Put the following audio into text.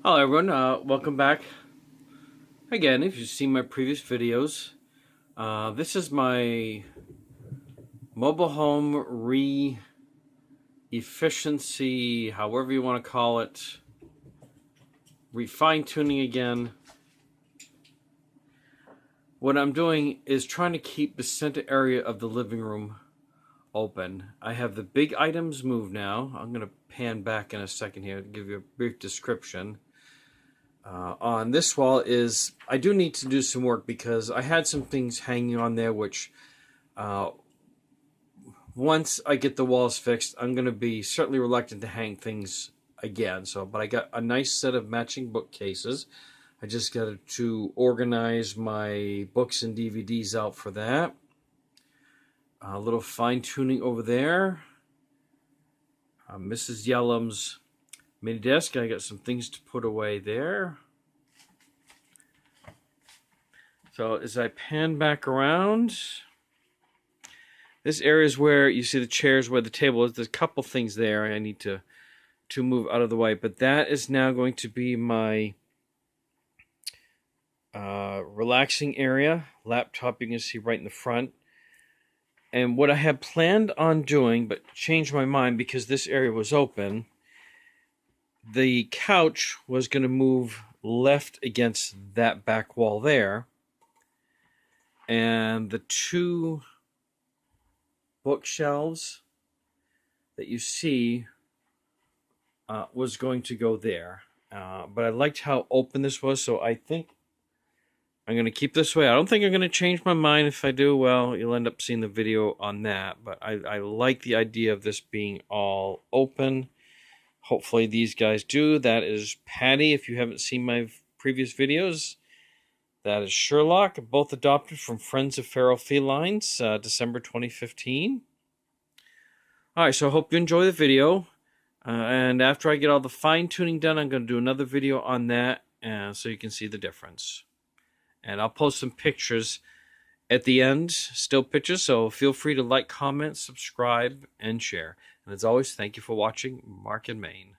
Hello everyone, welcome back. Again, if you've seen my previous videos, this is my mobile home efficiency, however you want to call it, fine tuning again. What I'm doing is trying to keep the center area of the living room open. I have the big items moved now. I'm going to pan back in a second here to give you a brief description. On this wall is, I do need to do some work because I had some things hanging on there which once I get the walls fixed, I'm going to be certainly reluctant to hang things again. But I got a nice set of matching bookcases. I just got to organize my books and DVDs out for that. A little fine tuning over there. Mrs. Yellum's mini desk. I got some things to put away there. So as I pan back around, this area is where you see the chairs, where the table is. There's a couple things there I need to move out of the way, but that is now going to be my relaxing area. Laptop you can see right in the front. And what I had planned on doing, but changed my mind because this area was open, the couch was going to move left against that back wall there. And the two bookshelves that you see was going to go there. But I liked how open this was, so I think I'm going to keep this way. I don't think I'm going to change my mind. If I do, well, you'll end up seeing the video on that. But I like the idea of this being all open. Hopefully these guys do. That is Patty, if you haven't seen my previous videos. That is Sherlock, both adopted from Friends of Feral Felines, December 2015. Alright, so I hope you enjoy the video. And after I get all the fine-tuning done, I'm going to do another video on that so you can see the difference. And I'll post some pictures at the end, still pictures, so feel free to like, comment, subscribe, and share. And as always, thank you for watching. Mark in Maine.